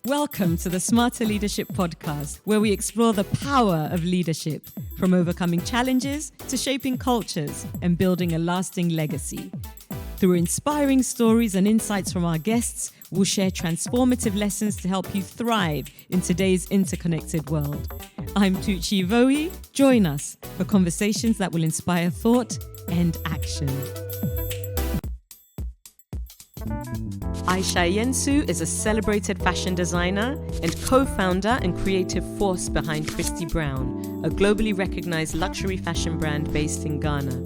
Welcome to the Smarter Leadership Podcast, where we explore the power of leadership, from overcoming challenges to shaping cultures and building a lasting legacy. Through inspiring stories and insights from our guests, we'll share transformative lessons to help you thrive in today's interconnected world. I'm Tucci Ivowi. Join us for conversations that will inspire thought and action. Aisha Ayensu is a celebrated fashion designer and co-founder and creative force behind Christie Brown, a globally recognized luxury fashion brand based in Ghana.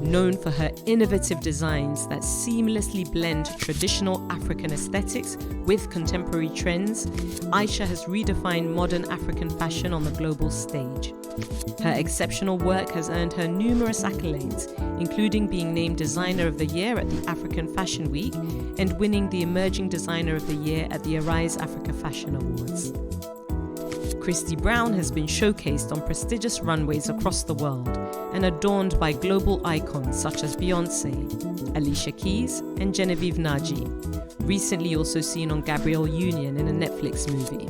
Known for her innovative designs that seamlessly blend traditional African aesthetics with contemporary trends, Aisha has redefined modern African fashion on the global stage. Her exceptional work has earned her numerous accolades, including being named Designer of the Year at the African Fashion Week and winning the Emerging Designer of the Year at the Arise Africa Fashion Awards. Christie Brown has been showcased on prestigious runways across the world and adorned by global icons such as Beyoncé, Alicia Keys, and Genevieve Nnaji, recently also seen on Gabrielle Union in a Netflix movie.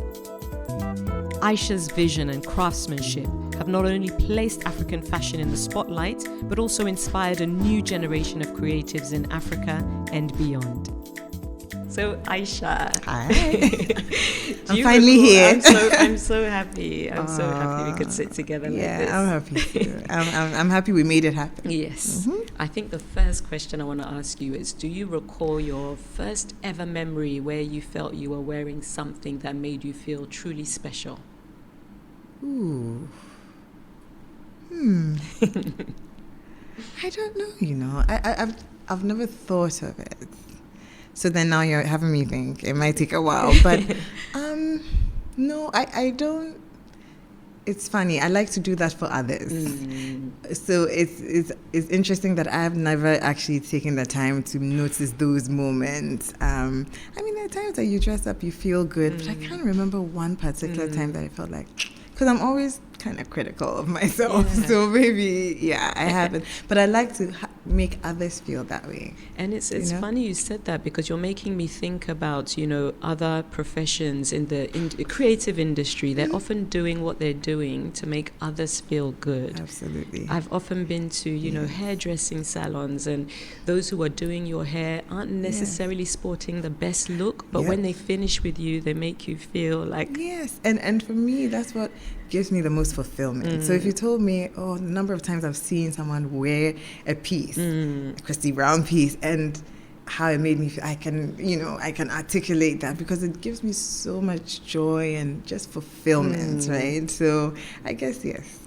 Aisha's vision and craftsmanship have not only placed African fashion in the spotlight, but also inspired a new generation of creatives in Africa and beyond. So, Aisha. Hi. I'm finally here. I'm so happy. I'm so happy we could sit together like this. Yeah, I'm happy too. I'm happy we made it happen. Yes. Mm-hmm. I think the first question I want to ask you is, do you recall your first ever memory where you felt you were wearing something that made you feel truly special? Ooh. I don't know, I've never thought of it. So then now you're having me think. It might take a while, but no, I don't. It's funny. I like to do that for others. So it's interesting that I've never actually taken the time to notice those moments. I mean, there are times that you dress up, you feel good, but I can't remember one particular time that I felt like, because I'm always kind of critical of myself. Yeah. So maybe, I haven't. But I like to make others feel that way. And it's funny you said that, because you're making me think about, other professions in the creative industry. They're often doing what they're doing to make others feel good. Absolutely. I've often been to, hairdressing salons, and those who are doing your hair aren't necessarily sporting the best look, but when they finish with you, they make you feel like... Yes, and for me, that's what gives me the most fulfillment. So if you told me, the number of times I've seen someone wear a piece, a Christie Brown piece, and how it made me feel, I can articulate that, because it gives me so much joy and just fulfillment, right? So I guess, yes.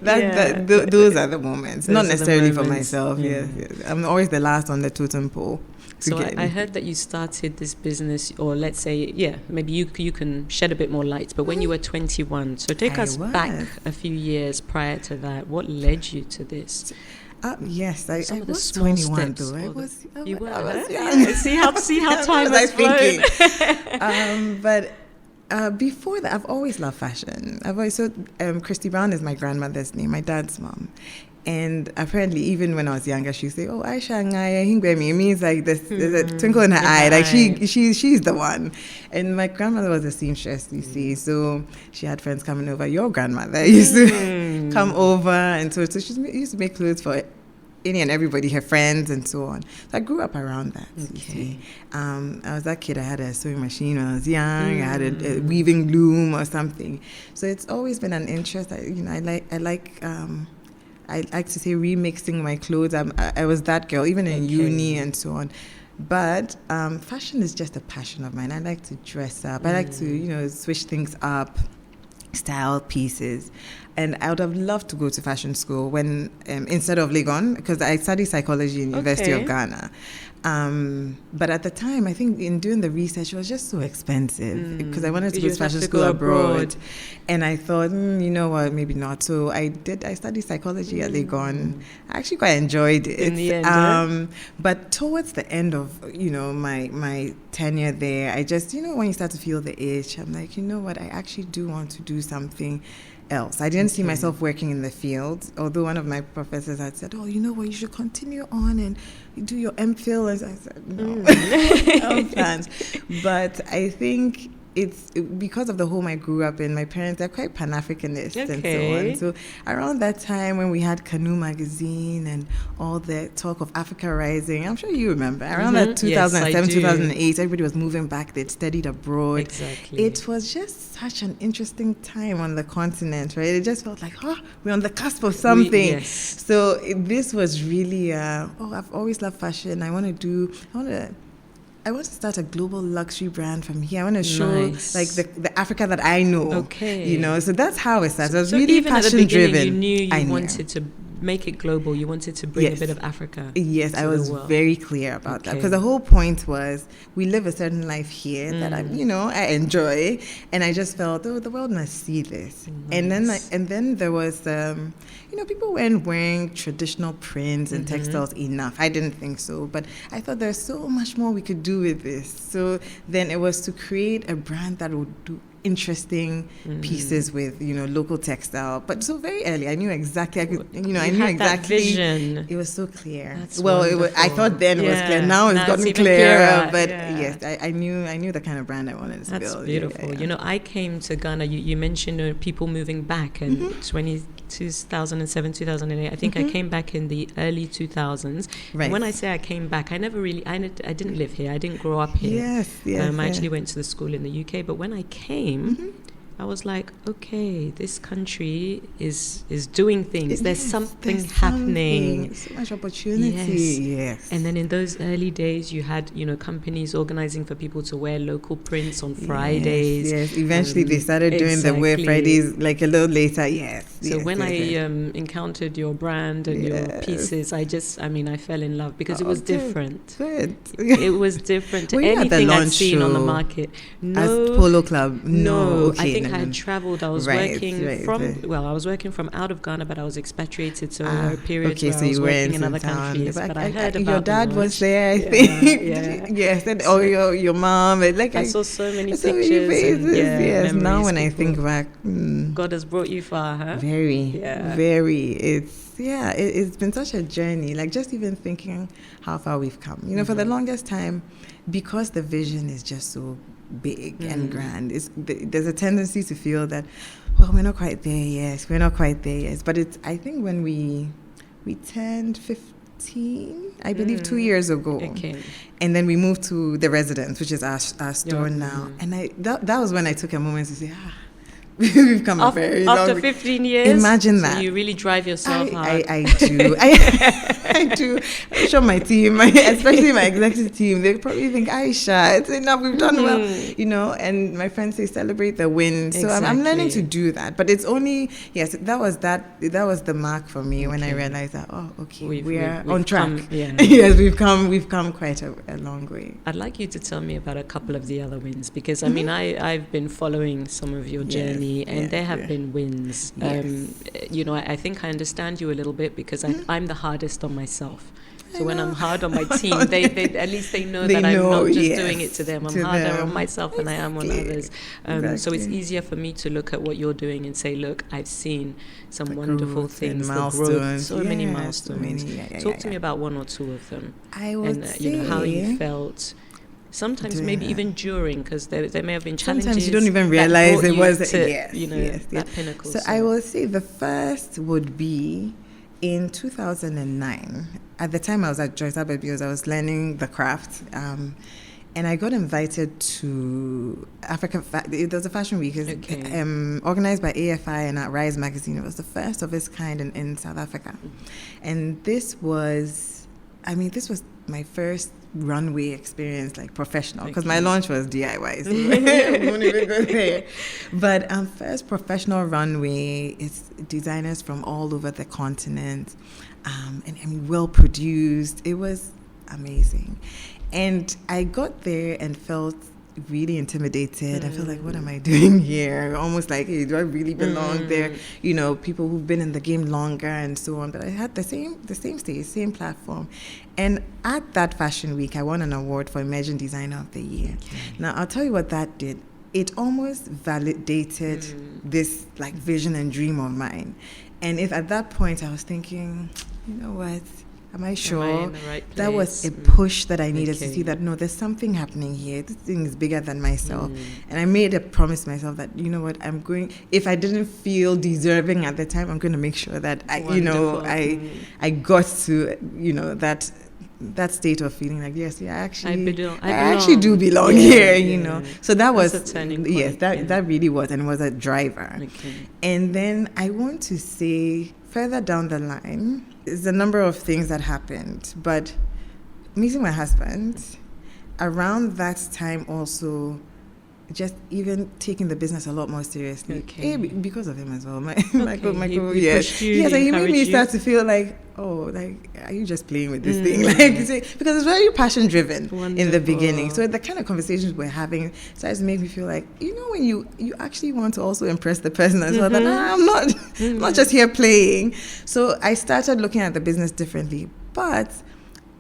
Those are the moments. Not necessarily for myself. Yes. I'm always the last on the totem pole. So I heard that you started this business, or let's say, maybe you can shed a bit more light, but when you were 21. So take us back a few years prior to that. What led you to this? Yes, I was 21 though. I was young. Yeah. See how time has flown. But before that, I've always loved fashion. Christie Brown is my grandmother's name, my dad's mom. And apparently, even when I was younger, she'd say, "Oh, Aisha Ngaya Hingwemi." It means like there's a twinkle in her eye, like she's the one. And my grandmother was a seamstress, you see, so she had friends coming over. Your grandmother used to come over, and so she used to make clothes for any and everybody, her friends, and so on. So I grew up around that. Okay. You see, I was that kid. I had a sewing machine when I was young. I had a weaving loom or something. So it's always been an interest. I like to say remixing my clothes. I was that girl, even in uni and so on. But fashion is just a passion of mine. I like to dress up. I like to, switch things up, style pieces. And I would have loved to go to fashion school when instead of Legon, because I studied psychology in University of Ghana. But at the time, I think in doing the research, it was just so expensive because I wanted to go to fashion school abroad. And I thought, you know what, maybe not. So I studied psychology at Legon. I actually quite enjoyed it. In the end, but towards the end of, my tenure there, I just, when you start to feel the itch, I'm like, you know what, I actually do want to do something else. I didn't see myself working in the field, although one of my professors had said, oh, you know what, you should continue on and do your MPhil. And I said, no, no plans. But I think it's because of the home I grew up in. My parents are quite Pan-Africanist and so on. So around that time when we had Canoe magazine and all the talk of Africa Rising, I'm sure you remember, around that 2007, 2008, everybody was moving back. They'd studied abroad. Exactly. It was just such an interesting time on the continent, right? It just felt like, we're on the cusp of something. So this was really, I've always loved fashion. I want to start a global luxury brand from here. I want to show like the Africa that I know. Okay. You know, so that's how it started. I was really passion driven. You knew you wanted to make it global. You wanted to bring a bit of Africa. Yes, I was very clear about that, because the whole point was we live a certain life here that I enjoy, and I just felt, the world must see this. Nice. And then there was people weren't wearing traditional prints and textiles enough. I didn't think so, but I thought there's so much more we could do with this. So then it was to create a brand that would do interesting pieces with local textile. But so very early I knew exactly. I knew exactly that vision. It was so clear. That's I thought then it was clear. Now it's gotten clearer. But yes, I knew the kind of brand I wanted to build. That's beautiful. Yeah. I came to Ghana. You mentioned people moving back and 2007, 2008. I think I came back in the early 2000s. Right. And when I say I came back, I didn't live here. I didn't grow up here. Yes. I actually went to the school in the UK. But when I came, I was like, okay, this country is doing things. There's something happening. So much opportunity. Yes. And then in those early days, you had, companies organizing for people to wear local prints on Fridays. Yes. Eventually, they started doing the Wear Fridays like a little later. Yes. So when I encountered your brand and your pieces, I fell in love because it was different. Good. It was different to anything I'd seen on the market. As Polo Club. No. I think I had traveled. I was I was working from out of Ghana, but I was expatriated. So there were periods where I was working in other countries. But I heard about your dad was there, I think. Yes, and your mom. I saw so many pictures. Yes, now when I think back, God has brought you far, huh? Very. It's been such a journey. Like just even thinking how far we've come. For the longest time, because the vision is just so big and grand, there's a tendency to feel that, we're not quite there. Yes, we're not quite there. Yes, but I think when we turned 15, I believe 2 years ago, and then we moved to the residence, which is our store now, and that was when I took a moment to say, we've come a very long way. After 15 years? Imagine that. So you really drive yourself hard. I do. I do. I'm sure my team, especially my executive team, they probably think, Aisha, it's enough, we've done well. And my friends say, celebrate the win. So I'm learning to do that. But it's only, that was the mark for me when I realized that, we are on track. Yes, we've come quite a long way. I'd like you to tell me about a couple of the other wins, because I've been following some of your journey. And there have been wins. I think I understand you a little bit because I'm the hardest on myself. So when I'm hard on my team, they at least they know that I'm not just doing it to them. I'm harder on myself than I am on others. So it's easier for me to look at what you're doing and say, look, I've seen some wonderful things, the growth, so many milestones. Talk to me about one or two of them. I would say, how you felt. Sometimes maybe even during, because there may have been challenges. Sometimes you don't even realize it was that pinnacle. So I will say the first would be in 2009. At the time I was at Joyce Albert because I was learning the craft. And I got invited to Africa. There was a fashion week organized by AFI and at Rise magazine. It was the first of its kind in South Africa. And this was my first runway experience, like professional, because my launch was DIY, so I won't even go there. But first professional runway, it's designers from all over the continent, and well produced. It was amazing, and I got there and felt really intimidated. I felt like, what am I doing here? Almost like, hey, do I really belong there? People who've been in the game longer and so on. But I had the same stage, same platform. And at that fashion week, I won an award for Emerging Designer of the Year. Now, I'll tell you what that did. it almost validated this like vision and dream of mine. And if at that point I was thinking, you know what, am I sure? Am I in the right place? That was a push that I needed to see that, no, there's something happening here. This thing is bigger than myself. And I made a promise to myself that, you know what, if I didn't feel deserving at the time, I'm going to make sure that I got to, that state of feeling like, yes, yeah, I actually do belong here, you know. So that was a turning point. Yes, that really was, and was a driver. Okay. And then I want to say further down the line is a number of things that happened, but meeting my husband around that time also, just even taking the business a lot more seriously. Okay. Because of him as well. Michael, yes. He made me start to feel like, are you just playing with this thing? Because it's very passion driven in the beginning. So the kind of conversations we're having started to make me feel like, when you actually want to also impress the person as well, that I'm not just here playing. So I started looking at the business differently. But,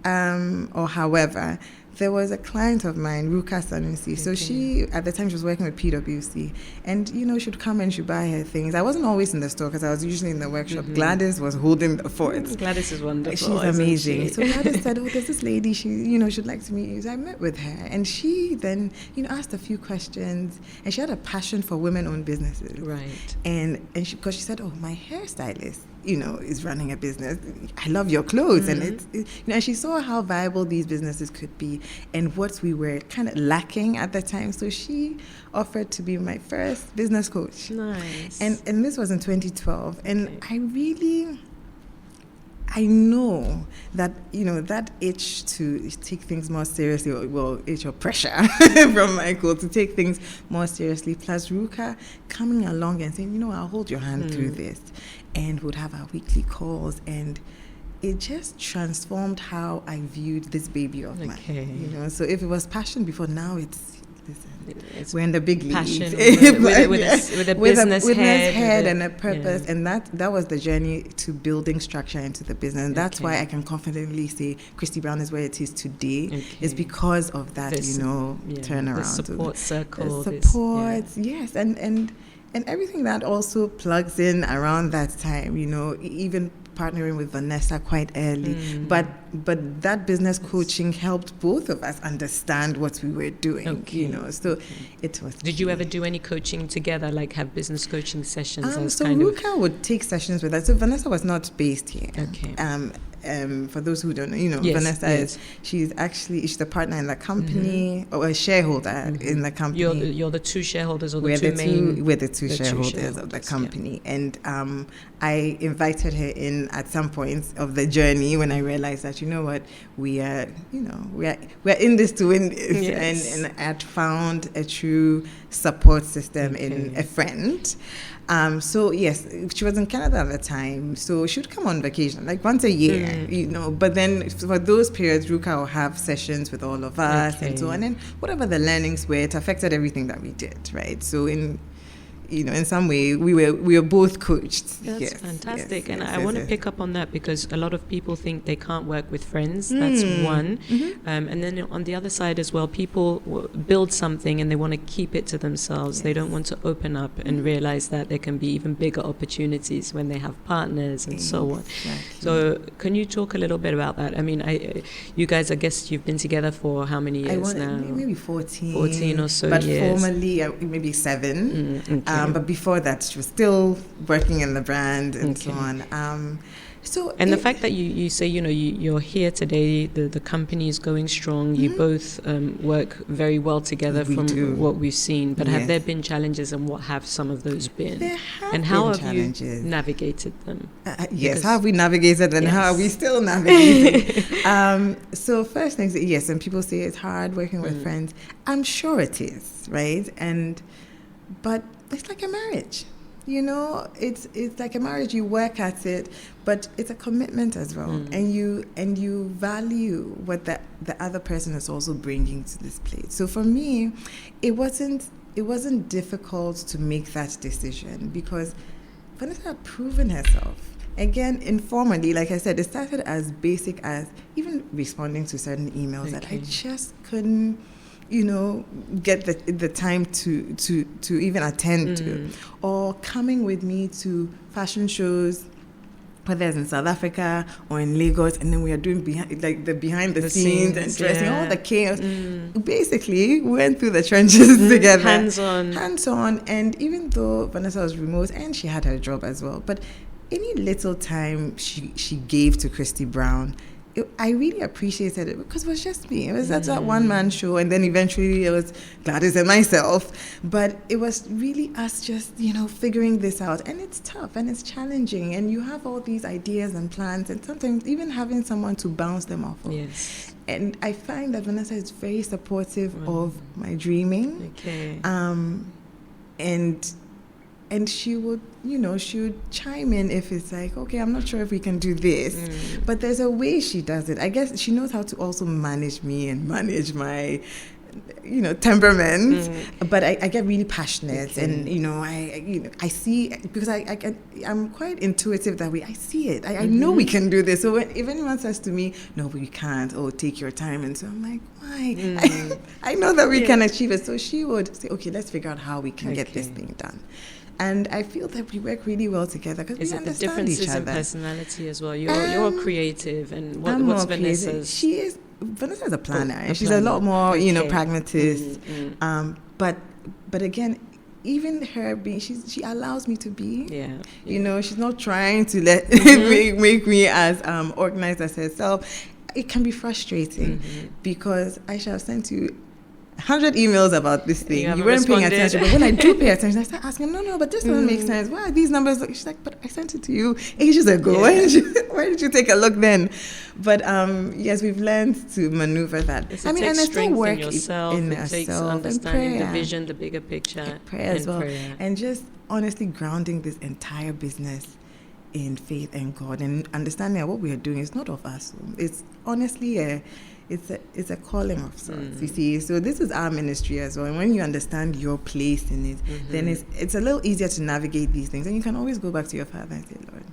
however, there was a client of mine, Ruka Sanusi. So she, at the time, she was working with PwC. And, she'd come and she'd buy her things. I wasn't always in the store because I was usually in the workshop. Gladys was holding the fort. Gladys is wonderful. She's amazing. So Gladys said, there's this lady, she'd like to meet you. So I met with her. And she then, asked a few questions. And she had a passion for women-owned businesses. Right. And because she said, my hairstylist, is running a business. I love your clothes. And and she saw how viable these businesses could be and what we were kind of lacking at the time. So she offered to be my first business coach. Nice. And this was in 2012. And I know that, that itch to take things more seriously, itch or pressure from Michael to take things more seriously, plus Ruka coming along and saying, I'll hold your hand through this, and would have our weekly calls, and it just transformed how I viewed this baby of mine. So if it was passion before, now it's we're in the big leagues. Passion with a business head and a purpose. And that was the journey to building structure into the business. And that's why I can confidently say Christie Brown is where it is today. It's because of that, turnaround. The support circle. The support, yes. And everything that also plugs in around that time, even partnering with Vanessa quite early. But that business coaching helped both of us understand what we were doing, So it was... Did you ever do any coaching together, like have business coaching sessions? So Ruka would take sessions with us. So Vanessa was not based here. Okay. For those who don't know, Vanessa she's the partner in the company, or a shareholder in the company. You're the two shareholders, or we're the two shareholders of the company. Yeah. And I invited her in at some point of the journey when I realized that, we are in this to win this. Yes. And I had found a true support system in a friend. So yes, she was in Canada at the time, so she would come on vacation like once a year, But then for those periods, Ruka will have sessions with all of us and so on. And whatever the learnings were, it affected everything that we did, right? So in some way, we were both coached. That's fantastic. I want to pick up on that because a lot of people think they can't work with friends. That's one. And then on the other side as well, people build something and they want to keep it to themselves. Yes. They don't want to open up and realize that there can be even bigger opportunities when they have partners and so on. So can you talk a little bit about that? I mean, you guys, I guess you've been together for how many years now? Maybe 14. 14 or so years. But formally, maybe 7. But before that, she was still working in the brand and so on. The fact that you say, you're here today, the company is going strong, you both work very well together what we've seen. But have there been challenges, and what have some of those been? There have and how been have challenges. You navigated them? Yes, how have we navigated and how are we still navigating? So first things, yes, and people say it's hard working with friends. I'm sure it is, right? But it's like a marriage, it's like a marriage. You work at it, but it's a commitment as well. And you value what the other person is also bringing to this plate. So for me, it wasn't difficult to make that decision because Vanessa had proven herself. Again, informally, like I said, it started as basic as even responding to certain emails that I just couldn't get the time to even attend to, or coming with me to fashion shows, whether it's in South Africa or in Lagos, and then we are doing behind the scenes and dressing, all the chaos. Basically, we went through the trenches together. Hands on. And even though Vanessa was remote and she had her job as well, but any little time she gave to Christie Brown, I really appreciated it because it was just me. It was that one-man show, and then eventually it was Gladys and myself. But it was really us just, figuring this out. And it's tough and it's challenging, and you have all these ideas and plans, and sometimes even having someone to bounce them off of. Yes. And I find that Vanessa is very supportive of my dreaming. Okay. And she would, she would chime in if it's like, okay, I'm not sure if we can do this. But there's a way she does it. I guess she knows how to also manage me and manage my, temperament. But I get really passionate, and I see, because I'm quite intuitive that way. I see it. I know we can do this. So if anyone says to me, no, but you can't, take your time, and so I'm like, why? I know that we can achieve it. So she would say, okay, let's figure out how we can get this thing done. And I feel that we work really well together because we understand each other. Is it the differences in personality as well? You're creative, and what's Vanessa's? Vanessa is a planner, and she's a lot more, pragmatist. But again, even her being, she allows me to be. She's not trying to make me as organized as herself. It can be frustrating because I shall have sent you 100 emails about this thing. You weren't paying attention. But when I do pay attention, I start asking, no, but this doesn't make sense. Why are these numbers? She's like, but I sent it to you ages ago. Why did you take a look then? But yes, we've learned to maneuver that. And I still work in yourself. It takes understanding the vision, the bigger picture. Prayer as well. And just honestly grounding this entire business in faith and God, and understanding that what we are doing is not of us. It's honestly it's a calling of sorts, you see. So this is our ministry as well. And when you understand your place in it, then it's a little easier to navigate these things. And you can always go back to your Father and say, Lord,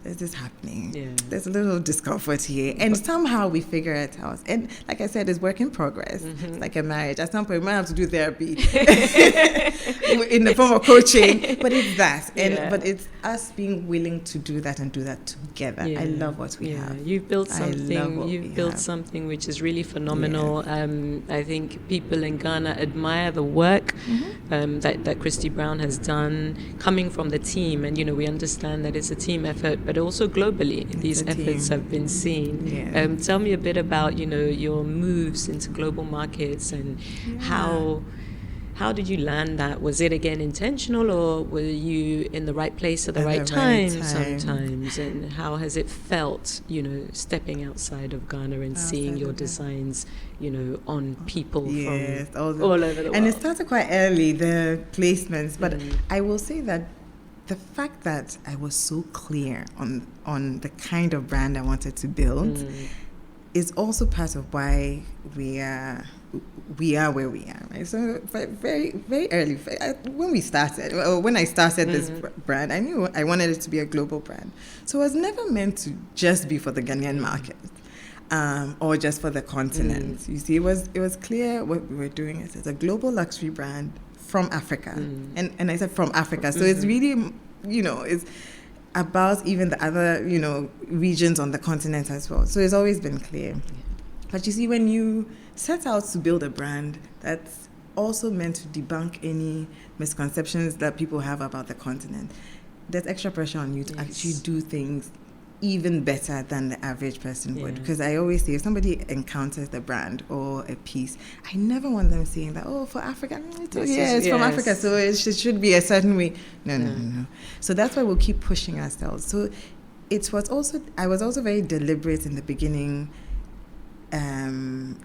there's this happening. There's a little discomfort here. And somehow we figure it out. And like I said, it's work in progress. It's like a marriage. At some point, we might have to do therapy in the form of coaching. But it's that. But it's us being willing to do that and do that together. I love what we have. You've built something. You've built something which is really phenomenal. I think people in Ghana admire the work that Christie Brown has done, coming from the team. And, we understand that it's a team effort, but also globally, these efforts have been seen. Tell me a bit about, your moves into global markets and how did you land that? Was it again intentional, or were you in the right place at the right time sometimes? And how has it felt, stepping outside of Ghana and seeing your designs, on people from all over the world? And it started quite early, the placements, but I will say that the fact that I was so clear on the kind of brand I wanted to build is also part of why we are where we are, right? So very, very early, when I started this brand, I knew I wanted it to be a global brand. So it was never meant to just be for the Ghanaian market, or just for the continent. You see, it was clear what we were doing. It's a global luxury brand from Africa. And I said from Africa. So it's really, it's about even the other, regions on the continent as well. So it's always been clear. But you see, when you set out to build a brand, that's also meant to debunk any misconceptions that people have about the continent. There's extra pressure on you to actually do things even better than the average person would. Because I always say, if somebody encounters the brand or a piece, I never want them saying that, for Africa, it's from Africa, so it should be a certain way. No. So that's why we'll keep pushing ourselves. So I was also very deliberate in the beginning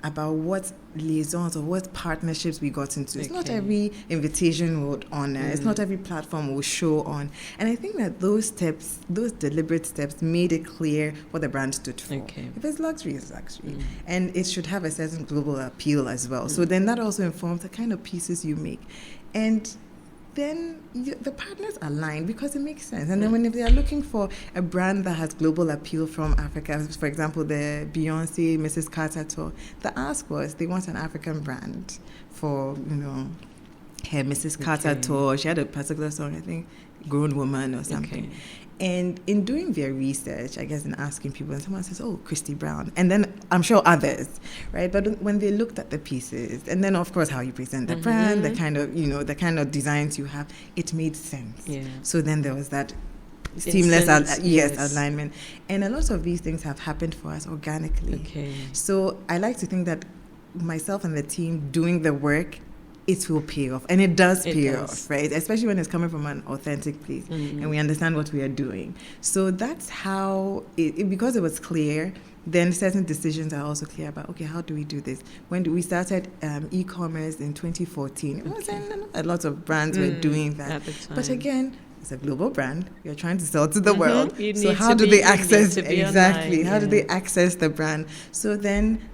about what liaisons or what partnerships we got into. It's not every invitation would honor. It's not every platform will show on. And I think that those deliberate steps made it clear what the brand stood for. If it's luxury, it's luxury. And it should have a certain global appeal as well. So then that also informs the kind of pieces you make. And then the partners align because it makes sense. And then when if they are looking for a brand that has global appeal from Africa, for example, the Beyonce, Mrs. Carter tour, the ask was they want an African brand for, her Mrs. Carter tour. She had a particular song, I think, Grown Woman or something. Okay. And in doing their research, I guess, in asking people, and someone says, oh, Christie Brown. And then I'm sure others, right? But when they looked at the pieces, and then, of course, how you present the brand, the kind of designs you have, it made sense. Yeah. So then there was that seamless alignment. And a lot of these things have happened for us organically. Okay. So I like to think that myself and the team doing the work, it will pay off. And it does pay off, right? Especially when it's coming from an authentic place and we understand what we are doing. So that's how, because it was clear, then certain decisions are also clear about, okay, how do we do this? When we started e-commerce in 2014, it wasn't a lot of brands were doing that. At the time. But again, it's a global brand. You're trying to sell to the world. So how do they access, exactly, how do they access the brand? So then,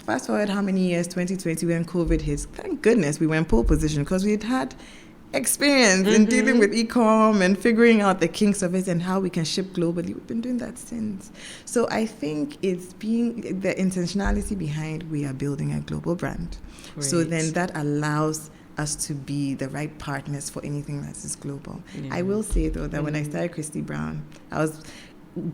fast forward how many years, 2020, when COVID hit, thank goodness we were in pole position because we had experience in dealing with e-com and figuring out the kinks of it and how we can ship globally. We've been doing that since. So I think it's being the intentionality behind we are building a global brand. Great. So then that allows us to be the right partners for anything that is global. Yeah. I will say, though, that when I started Christie Brown,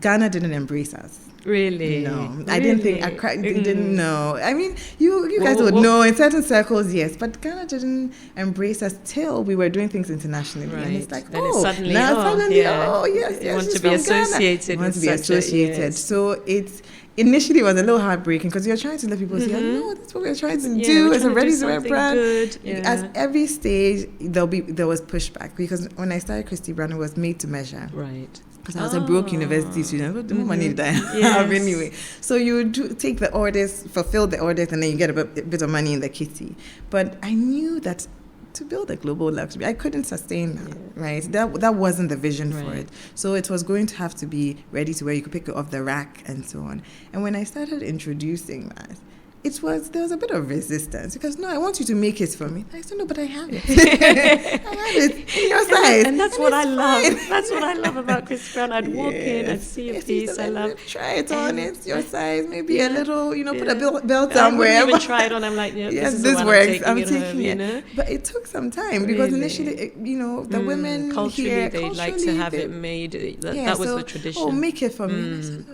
Ghana didn't embrace us. Really? No. Really? I didn't think, didn't know. I mean, you guys would know in certain circles, yes, but Ghana didn't embrace us till we were doing things internationally. Right. And it's like, then suddenly, yes. You want to be associated. You want to be associated. So initially it was a little heartbreaking because you're trying to let people see, no, that's what we're trying to do. It's a ready-to-wear brand. Good. Yeah. At every stage, there was pushback because when I started Christie Brown, it was made to measure. Right. Because I was a broke university student. What money did I have anyway? So you would take the orders, fulfill the orders, and then you get a bit of money in the kitty. But I knew that to build a global luxury, I couldn't sustain that, right? That wasn't the vision for it. So it was going to have to be ready to wear. You could pick it off the rack and so on. And when I started introducing that, there was a bit of resistance because, no, I want you to make it for me. I said, no, but I have it. I have it in your size. And that's what I love. That's what I love about Christie Brown. I'd walk in, I'd see a piece I love. Try it on, it's your size. Maybe a little, put a belt somewhere. I wouldn't even try it on. I'm like, this works. I'm taking it. But it took some time because initially, the women culturally, they like to have it made. That was the tradition. Oh, make it for me. I said,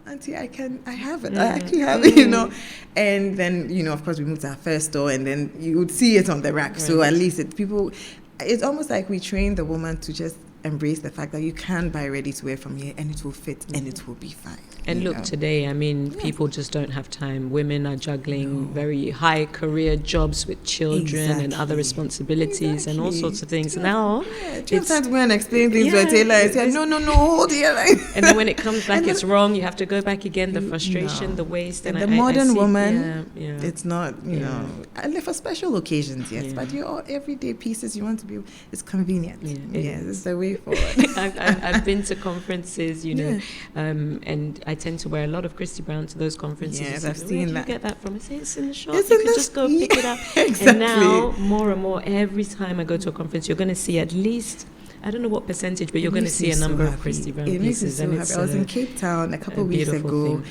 Auntie, I have it. I actually have it, And then, of course, we moved to our first store, and then you would see it on the rack. Right. So at least it's almost like we train the woman to just embrace the fact that you can buy ready to wear from here and it will fit and it will be fine. And look, today, I mean, people just don't have time. Women are juggling very high career jobs with children and other responsibilities and all sorts of things. Now, it's time to go and explain things to a tailor and say, no, hold here. And then when it comes back, it's wrong. You have to go back again. The frustration, the waste. And the modern woman, it's not, and for special occasions, yes. But your everyday pieces, you want to be, it's convenient. It's the way forward. I've been to conferences, and I tend to wear a lot of Christie Brown to those conferences. Yes, I've seen that. Where do you get that from? I say it's in the shop. You can just go pick it up. Exactly. And now, more and more, every time I go to a conference, you're going to see at least, I don't know what percentage, but you're going to see a number of Christie Brown pieces. It makes me so happy. I was in Cape Town a couple of weeks ago.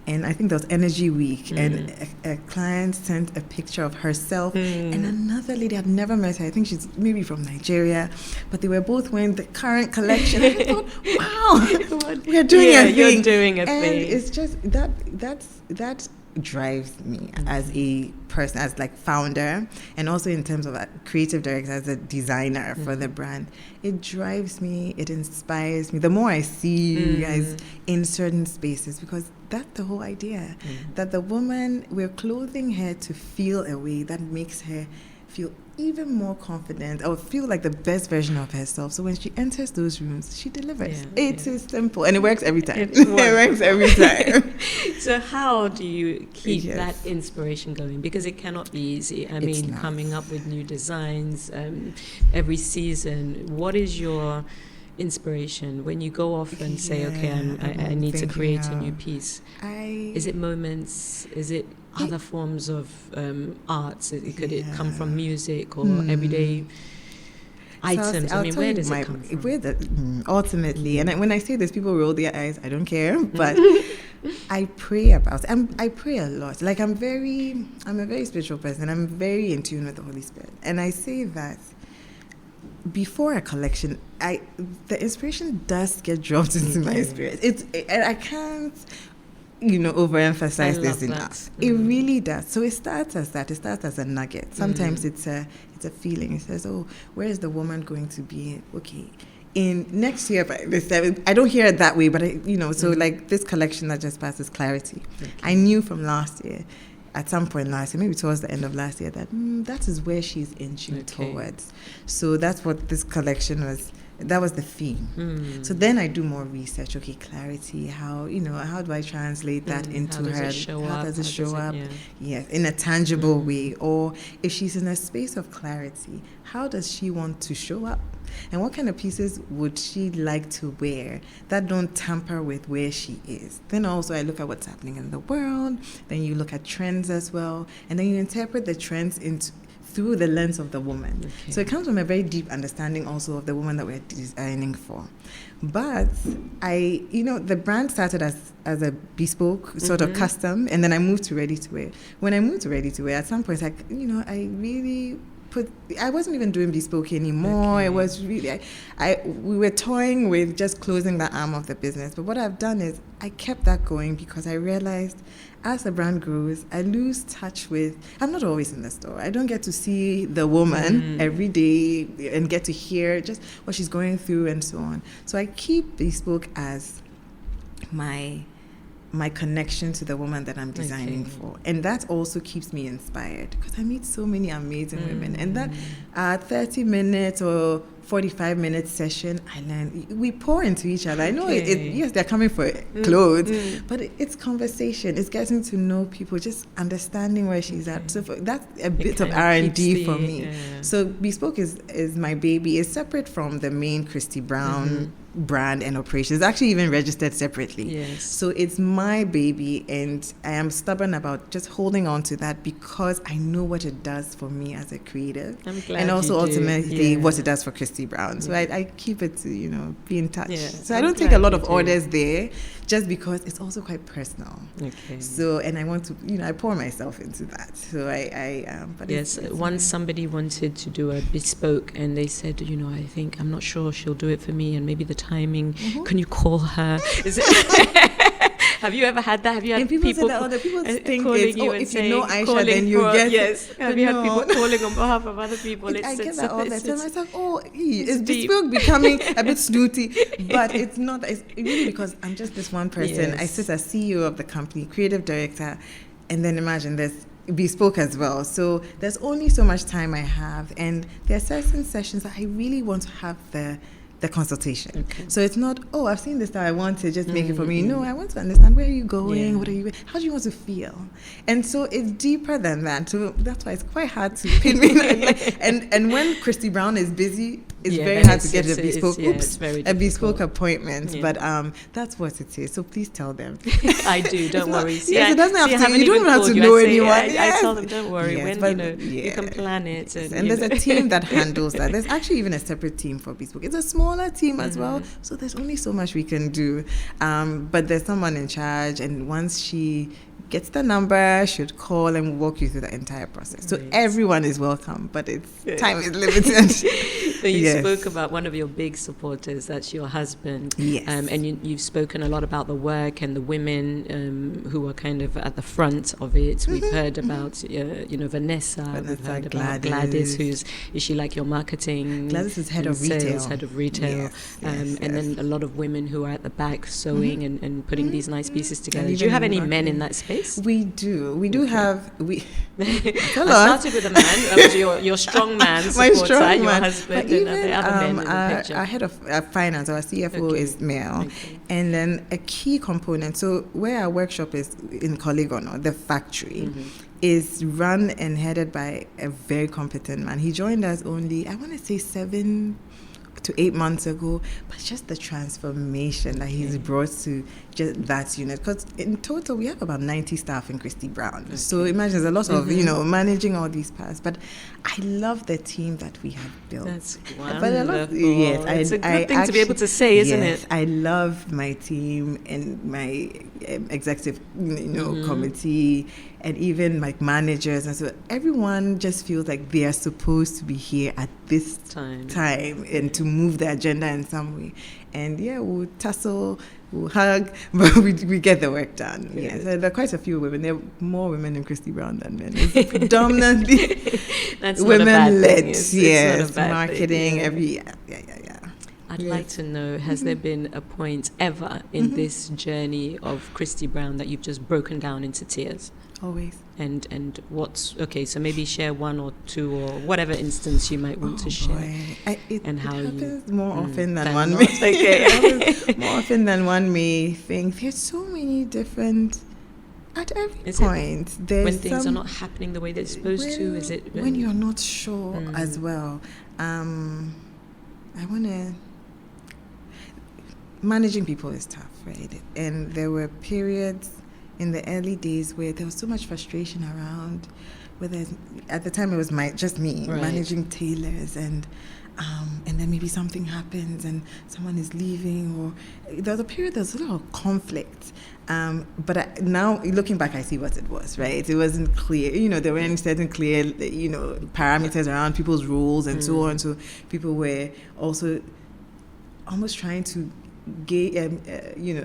And I think that was Energy Week, and a client sent a picture of herself and another lady. I've never met her. I think she's maybe from Nigeria, but they were both wearing the current collection. And I thought, wow, we're doing a thing. You're doing a thing. And it's just that drives me as a person, as like founder, and also in terms of a creative director, as a designer for the brand. It drives me, it inspires me. The more I see you guys in certain spaces, because that's the whole idea, that the woman, we're clothing her to feel a way that makes her feel even more confident or feel like the best version of herself. So when she enters those rooms, she delivers. It is simple, and it works every time. It works every time. So how do you keep that inspiration going? Because it cannot be easy. I mean, coming up with new designs every season. What is your inspiration when you go off and say, okay, I need to create a new piece? Is it moments? Is it other forms of arts? Could it come from music or everyday items? I'll Where tell does you it come from? Ultimately, and when I say this, people roll their eyes. I don't care, but I pray about it. I pray a lot. Like I'm a very spiritual person. I'm very in tune with the Holy Spirit, and I say that before a collection, the inspiration does get dropped into my spirit. And I can't, overemphasize this enough. It really does. So it starts as that. It starts as a nugget. Sometimes it's a feeling. It says, "Oh, where is the woman going to be?" Okay, in next year, but I don't hear it that way. But so like this collection that just passes clarity. Okay. I knew from last year. At some point last year, maybe towards the end of last year, that is where she's inching towards. So that's what this collection was. That was the theme. So then I do more research. Okay, clarity. How do I translate that into her? How does it show up? Yeah. Yes, in a tangible way. Or if she's in a space of clarity, how does she want to show up? And what kind of pieces would she like to wear that don't tamper with where she is? Then also I look at what's happening in the world. Then you look at trends as well. And then you interpret the trends through the lens of the woman. Okay. So it comes from a very deep understanding also of the woman that we're designing for. But the brand started as a bespoke sort of custom, and then I moved to ready to wear. When I moved to ready to wear, at some point, I really I wasn't even doing bespoke anymore. Okay. It was really, we were toying with just closing that arm of the business. But what I've done is I kept that going because I realized as the brand grows, I lose touch with, I'm not always in the store. I don't get to see the woman every day and get to hear just what she's going through and so on. So I keep bespoke as my connection to the woman that I'm designing for. And that also keeps me inspired because I meet so many amazing women. And that 30 minutes or 45-minute session, I learn, we pour into each other. I know, yes, they're coming for clothes, but it's conversation. It's getting to know people, just understanding where she's at. So that's a bit of R&D for me. Yeah. So Bespoke is my baby. It's separate from the main Christie Brown brand and operations. It's actually even registered separately. Yes. So it's my baby, and I am stubborn about just holding on to that because I know what it does for me as a creative. I'm glad and also ultimately what it does for Christie Brown. So I keep it to, be in touch. Yeah. So I don't take a lot of orders there just because it's also quite personal. Okay. So, and I want to, I pour myself into that. So but yes, once somebody wanted to do a bespoke and they said, I'm not sure she'll do it for me and maybe the timing. Can you call her? Is it? Have you ever had that? Have you had people say that? Other people think it's, if you know Aisha, then you get. Yes. Have you had people calling on behalf of other people? I get that all the time. I thought, is Bespoke becoming a bit snooty? But it's not. It's really because I'm just this one person. Yes. I sit as CEO of the company, creative director, and then imagine there's Bespoke as well. So there's only so much time I have, and there are certain sessions that I really want to have the consultation. Okay. So it's not, I've seen this that I want to just make it for me. No, I want to understand where are you going, what are you, how do you want to feel? And so it's deeper than that. So that's why it's quite hard to pin me. And when Christie Brown is busy, it's very hard to get a bespoke appointment. Yeah. But that's what it is. So please tell them. I do. Don't worry. It doesn't have to. You don't have to know anyone. I tell them, don't worry. You can plan it. And there's a team that handles that. There's actually even a separate team for bespoke. It's a smaller team as well. So there's only so much we can do. But there's someone in charge, and once she gets the number, should call and walk you through the entire process. So everyone is welcome, but time is limited. So you spoke about one of your big supporters, that's your husband. Yes. And you've spoken a lot about the work and the women who are kind of at the front of it. We've heard about, Vanessa. We've heard about Gladys, is she like your marketing? Gladys is head of retail. And then a lot of women who are at the back sewing and putting these nice pieces together. Do you have any men in that space? We do. We do have. I started with a man. That was your strong man supporter, my strong your man. Husband, but even, the other men in the picture. Our head of finance, our CFO is male, and then a key component. So where our workshop is in Colegono, the factory, is run and headed by a very competent man. He joined us only, I want to say, to 8 months ago, but just the transformation that he's brought to just that unit. Because in total, we have about 90 staff in Christie Brown. Okay. So imagine there's a lot of, managing all these parts. But I love the team that we have built. That's wonderful. But it's a good thing to be able to say, isn't it? I love my team and my executive, committee, and even like managers. And so everyone just feels like they are supposed to be here at this time and to move the agenda in some way. And we'll tussle, we'll hug, but we get the work done. Yeah, so there are quite a few women. There are more women in Christie Brown than men. It's predominantly women-led. Yes, marketing, I'd like to know, has there been a point ever in this journey of Christie Brown that you've just broken down into tears? Always. And what's so maybe share one or two or whatever instance you might want to share. It happens you more often than one may. It happens more often than one may think. There's so many different. At every point, there's when things are not happening the way they're supposed to. Is it when you're not sure as well? I want to. Managing people is tough, right? And there were periods in the early days where there was so much frustration around, whether at the time it was just me managing tailors, and then maybe something happens and someone is leaving, or there was a period there was a lot of conflict. But now looking back, I see what it was, right? It wasn't clear, there weren't certain clear, parameters around people's roles and so on. So people were also almost trying to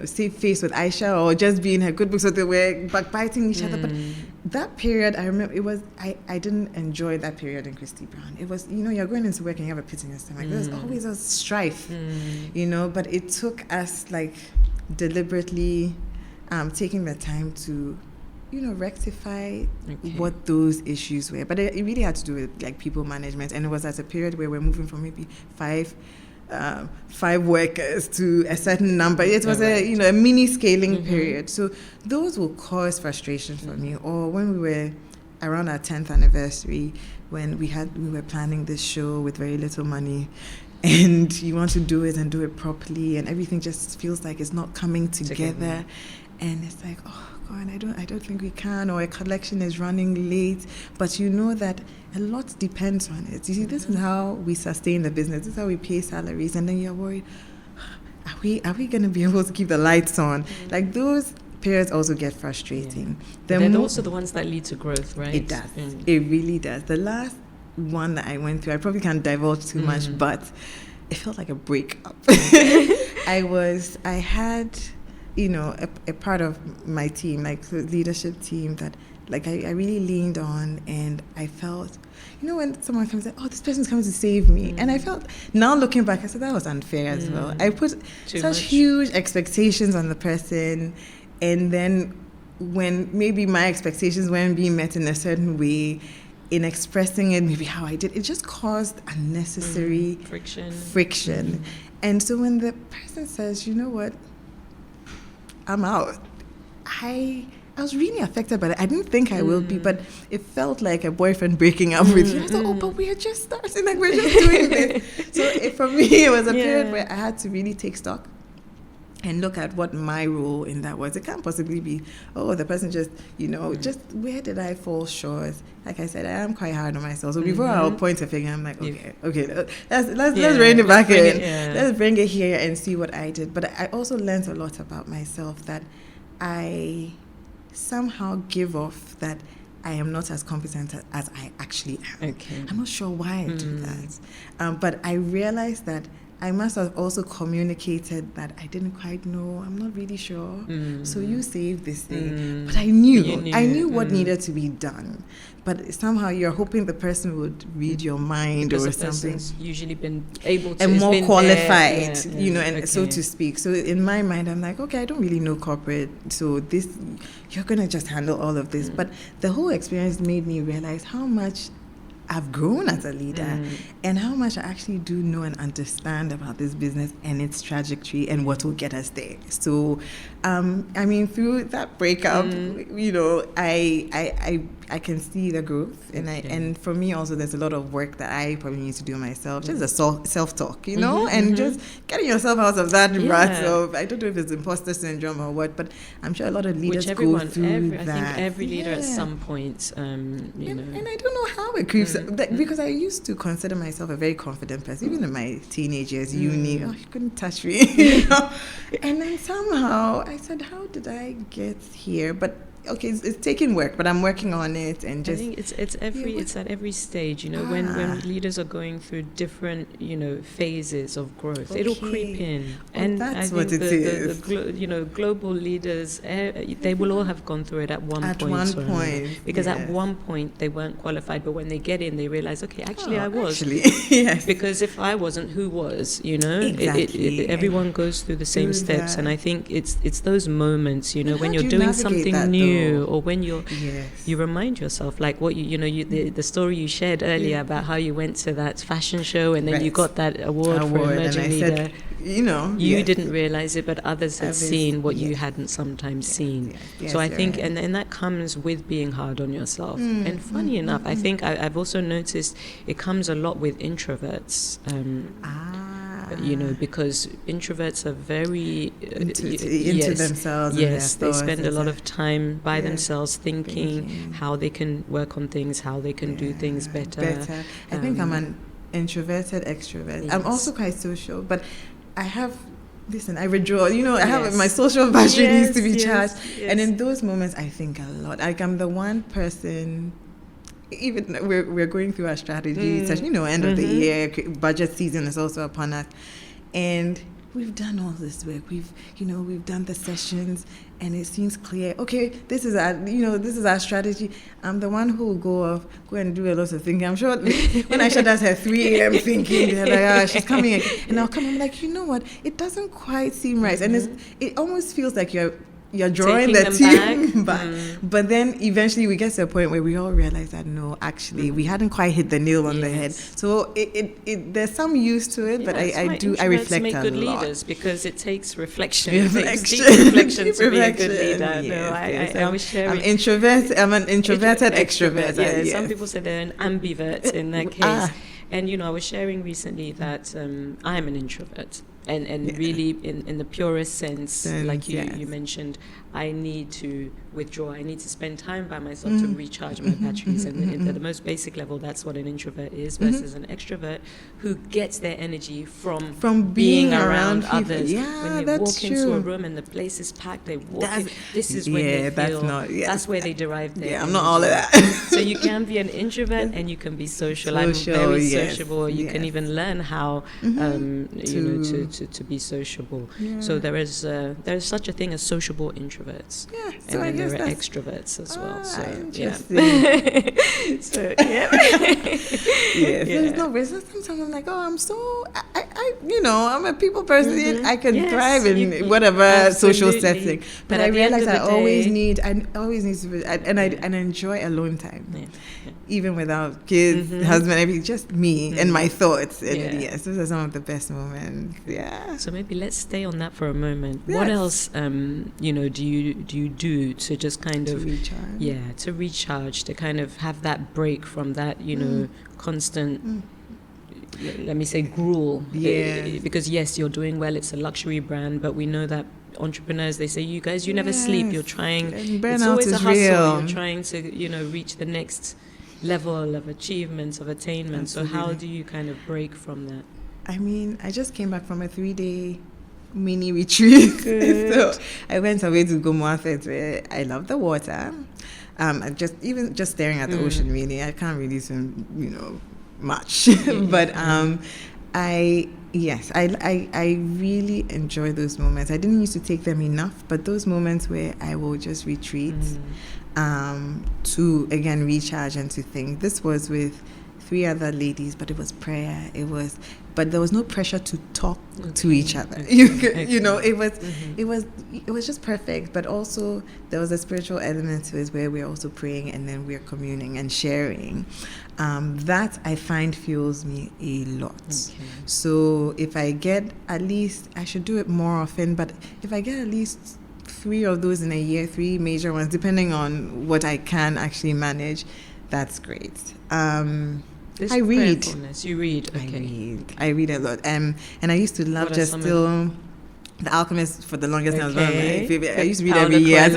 save face with Aisha or just be in her good books, so they were backbiting each other. But that period, I remember, I didn't enjoy that period in Christie Brown. It was, you're going into work and you have a pit in your stomach. There was always a strife, but it took us deliberately taking the time to rectify what those issues were. But it really had to do with people management, and it was at a period where we're moving from maybe five workers to a certain number. It was a mini scaling period. So those will cause frustration for me. Or when we were around our 10th anniversary, when we were planning this show with very little money, and you want to do it and do it properly, and everything just feels like it's not coming together. And it's like, oh God, I don't think we can, or a collection is running late. But you know that a lot depends on it. You see, this is how we sustain the business. This is how we pay salaries. And then you're worried, are we going to be able to keep the lights on? Like, those periods also get frustrating. They're also the ones that lead to growth, right? It does. It really does. The last one that I went through, I probably can't divulge too much, but it felt like a breakup. I had a part of my team, the leadership team, that I really leaned on, and I felt, when someone comes and says, oh, this person's coming to save me. And I felt, now looking back, I said that was unfair as well. I put such huge expectations on the person, and then when maybe my expectations weren't being met in a certain way, in expressing it, maybe how I did, it just caused unnecessary friction. And so when the person says, you know what, I'm out, I was really affected by that. I didn't think I will be, but it felt like a boyfriend breaking up with you. I thought, but we are just starting, we're just doing this. So for me, it was a period where I had to really take stock and look at what my role in that was. It can't possibly be, the person just, just where did I fall short? Like I said, I am quite hard on myself. So before I'll point a finger, I'm like, okay, let's rein it back in. Let's bring it here and see what I did. But I also learned a lot about myself, that I somehow give off that I am not as competent as I actually am. I'm not sure why I do that. But I realized that I must have also communicated that I didn't quite know, I'm not really sure. So you saved this thing. But I knew what needed to be done. But somehow you're hoping the person would read your mind, because or something. Person's usually been able to, and more qualified, so to speak. So in my mind, I'm like, okay, I don't really know corporate, so this, you're gonna just handle all of this. But the whole experience made me realize how much I've grown as a leader, and how much I actually do know and understand about this business and its trajectory and what will get us there. So, through that breakup, I I can see the growth, and for me also there's a lot of work that I probably need to do myself, just a self-talk, and just getting yourself out of that rut of, I don't know if it's imposter syndrome or what, but I'm sure a lot of leaders go through that. I think every leader at some point, and I don't know how it creeps because I used to consider myself a very confident person, even in my teenage years, uni, you couldn't touch me, and then somehow I said, how did I get here? But okay, it's taking work, but I'm working on it, and just. I think it's at every stage, when leaders are going through different, phases of growth, it'll creep in, and that's I what think it is. Global leaders, they will all have gone through it at one point, because at one point they weren't qualified, but when they get in, they realize, okay, actually I was, yes. Because if I wasn't, who was? Exactly. Everyone goes through the same steps, and I think it's those moments, when you're you doing navigate something that, new. though? Or when you remind yourself, like what the story you shared earlier about how you went to that fashion show and then you got that award for emerging leader. Said, you didn't realize it, but others had seen what you hadn't sometimes seen. So I think, and that comes with being hard on yourself. And funny enough, I think I've also noticed it comes a lot with introverts. Because introverts are very into themselves. Yes, they spend a lot of time by themselves thinking how they can work on things, how they can do things better. I think I'm an introverted extrovert. Yes. I'm also quite social, but I have. Listen, I withdraw. I have my social battery needs to be charged, and in those moments, I think a lot. Like I'm the one person. Even we're going through our strategy session, end of the year, budget season is also upon us, and we've done all this work. We've done the sessions, and it seems clear. Okay, this is our strategy. I'm the one who will go and do a lot of thinking. I'm sure when Aisha does her 3 a.m. thinking, they're like, she's coming again. And I'll come. I'm like, you know what? It doesn't quite seem right, and it almost feels like you're drawing the team back. But then eventually we get to a point where we all realize that no, actually we hadn't quite hit the nail on the head. So it there's some use to it, but I reflect a lot. Good leaders, because it takes reflection. It takes deep reflection to be a good leader. I was sharing. I'm an introverted extrovert. Some people say they're an ambivert in that case. And I was sharing recently that I'm an introvert. And really, in the purest sense, like you mentioned, I need to withdraw. I need to spend time by myself to recharge my batteries. And at the most basic level, that's what an introvert is versus an extrovert who gets their energy from being around others. When they walk into a room and the place is packed, they walk in. This is when they feel. That's where they derive their energy. I'm not all of that. So you can be an introvert and you can be social. I'm very sociable. You can even learn how to be sociable. So there is such a thing as sociable introverts. And then there are extroverts as well. So so there's no reason. Sometimes I'm like, I'm a people person. I can thrive in whatever social setting. But I realize I always need to be, and I enjoy alone time. Even without kids, husband, everything, just me and my thoughts. And those are some of the best moments. So maybe let's stay on that for a moment. What else, do you do to just kind of recharge? To recharge, to kind of have that break from that, constant. Let me say gruel. Because yes, you're doing well. It's a luxury brand, but we know that entrepreneurs, they say, you guys, you never sleep. You're trying. It's always a hustle. Real. You're trying to, reach the next level of achievements, of attainment. Absolutely. So how do you kind of break from that? I mean, I just came back from a 3-day mini retreat. So I went away to Gomoafet, where I love the water. Just staring at the ocean, really. I can't really swim, much. But I really enjoy those moments. I didn't used to take them enough, but those moments where I will just retreat to, again, recharge and to think. This was with 3 other ladies, but it was prayer. But there was no pressure to talk to each other. It was just perfect. But also there was a spiritual element to it where we're also praying and then we're communing and sharing. That I find fuels me a lot. Okay. So if I get at least, I should do it more often, but if I get at least 3 of those in a year, 3 major ones, depending on what I can actually manage, that's great. This I read. You read, okay. I read a lot. And I used to love just still The Alchemist for the longest time. Was one of my favorite. I used to read every year.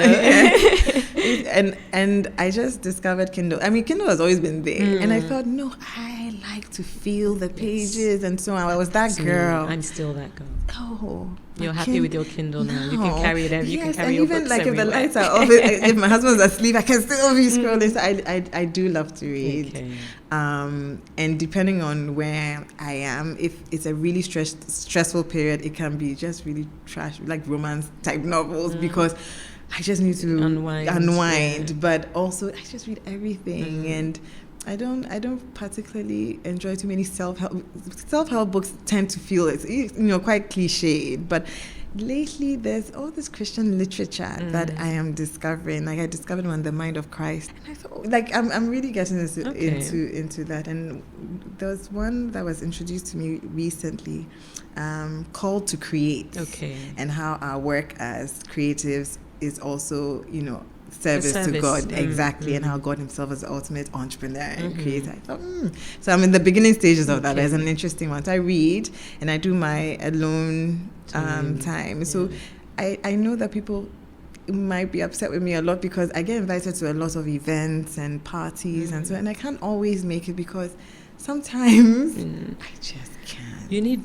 And I just discovered Kindle. I mean, Kindle has always been there. And I thought, no, I like to feel the pages and so on. I was that girl. I'm still that girl. Oh. You're happy with your Kindle now. You can carry it everywhere. You can carry your books even like everywhere. if the lights are off, if my husband's asleep, I can still be scrolling. So I do love to read. Okay. And depending on where I am, if it's a really stressful period, it can be just really trash, like romance type novels, because I just need to unwind. Yeah. But also, I just read everything, and I don't particularly enjoy too many self-help books. Tend to feel it's quite cliched, but lately there's all this Christian literature that I am discovering. Like I discovered one, The Mind of Christ, and I thought, like I'm really getting into that. And there was one that was introduced to me recently, called To Create, and how our work as creatives is also service to God, exactly, and how God himself is the ultimate entrepreneur and creator. I thought, so I'm in the beginning stages of that. There's an interesting one. So I read and I do my alone time. Yeah. So I know that people might be upset with me a lot because I get invited to a lot of events and parties and so, and I can't always make it because sometimes I just can't. You need,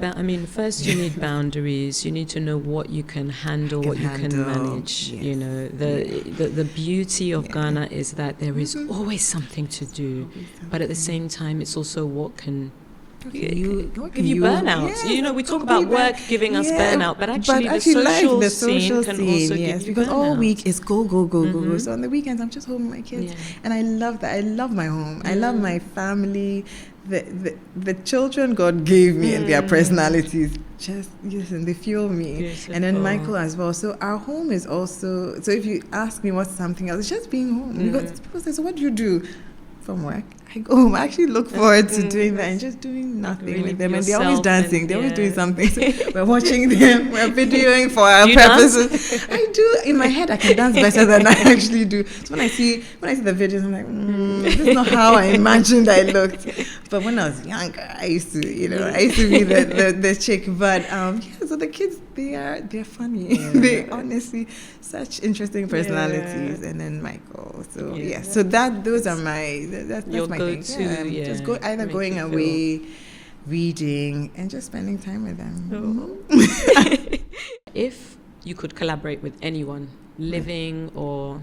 first you need boundaries. You need to know what you can handle, what you can manage. Yes. The beauty of Ghana is that there is always something to do, but at the same time, it's also what can give you burnout. Yes, we talk about work giving us burnout, but actually the social scene can also give you because burnout. all week is go. So on the weekends, I'm just home with my kids, and I love that. I love my home. I love my family. The children God gave me and their personalities, just they fuel me. Beautiful. And then Michael as well. So our home is also. So if you ask me what's something else, it's just being home. Because people say, so what do you do from work? I go home. I actually look forward to doing that and just doing nothing really with them. And they're always dancing. They're always doing something. So we're watching them. We're videoing for our purposes. I do. In my head, I can dance better than I actually do. So when I see the videos, I'm like, this is not how I imagined I looked. But when I was younger, I used to be the chick. But so the kids, they're funny. Yeah. They honestly such interesting personalities. And then Michael. So so those are my that's my thing. Just going away, reading, and just spending time with them. If you could collaborate with anyone, living or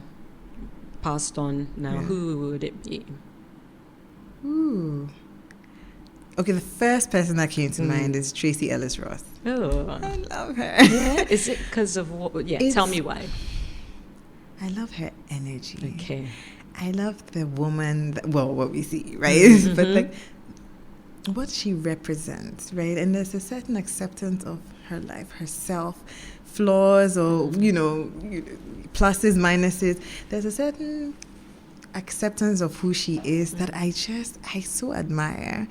passed on now, who would it be? Ooh. Okay, the first person that came to mind is Tracy Ellis Ross. Oh, I love her. Yeah? Is it because of what? Yeah, tell me why. I love her energy. Okay. I love the woman, what we see, right? But like what she represents, right? And there's a certain acceptance of her life, herself, flaws or, pluses, minuses. There's a certain acceptance of who she is that I so admire.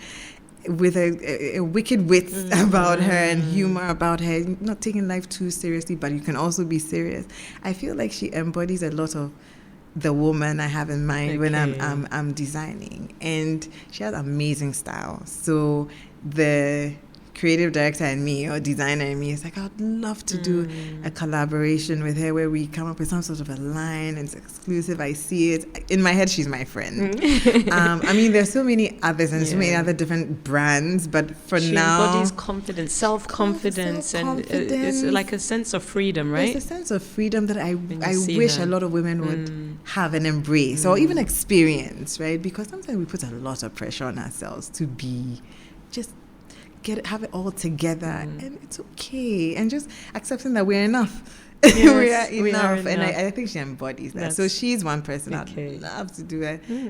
With a wicked wit about her and humor about her, not taking life too seriously, but you can also be serious. I feel like she embodies a lot of the woman I have in mind when I'm designing, and she has amazing style. So the creative director in me or designer in me is like, I'd love to do a collaboration with her where we come up with some sort of a line and it's exclusive. I see it in my head. She's my friend. There's so many others and so many other different brands, but she embodies confidence, self-confidence, and it's like a sense of freedom, right? It's a sense of freedom that I wish a lot of women would have and embrace or even experience, right? Because sometimes we put a lot of pressure on ourselves to be just have it all together, and it's okay, and just accepting that we're enough. Yes, we are enough. And I think she embodies that. So she's one person I'd love to do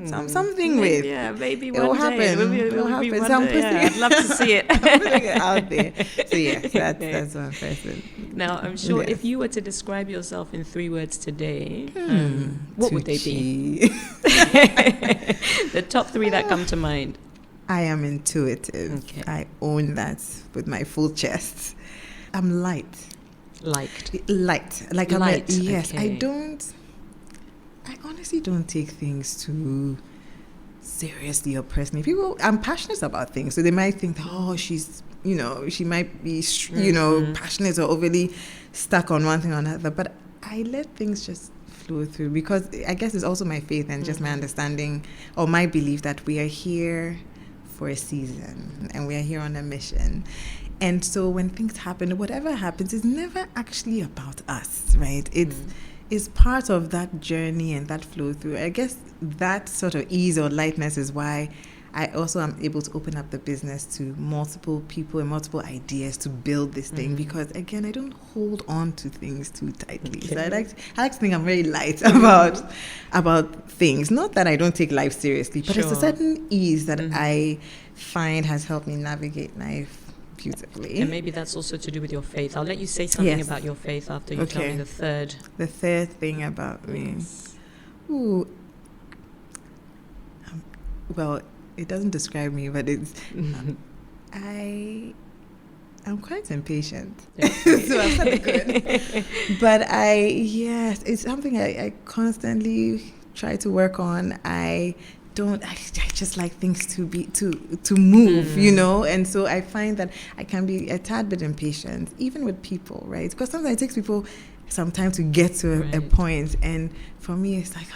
something with. Yeah, maybe it will happen. It will happen. I'd love to see it. I'm putting it out there. So yes, that's one person. Now I'm sure if you were to describe yourself in 3 words today, what would they be? The top 3 that come to mind. I am intuitive. I own that with my full chest. I'm light. Liked. Light. Like Light. Yes, Okay. I honestly don't take things too seriously or personally. I'm passionate about things, so they might think, oh, she's, she might be, passionate or overly stuck on one thing or another. But I let things just flow through, because I guess it's also my faith and just my understanding or my belief that we are here for a season and we are here on a mission. And so when things happen, whatever happens, is never actually about us, right? It's part of that journey and that flow through. I guess that sort of ease or lightness is why I also am able to open up the business to multiple people and multiple ideas to build this thing, because again, I don't hold on to things too tightly. Okay. So I like to think I'm very light about things. Not that I don't take life seriously, but it's a certain ease that I find has helped me navigate life beautifully. And maybe that's also to do with your faith. I'll let you say something about your faith after you tell me the third. The third thing about me. Ooh. Well, it doesn't describe me, but it's I'm quite impatient. So I'm kind of good. But it's something I constantly try to work on. I just like things to move, and so I find that I can be a tad bit impatient, even with people, right? Because sometimes it takes people some time to get to a point, and for me it's like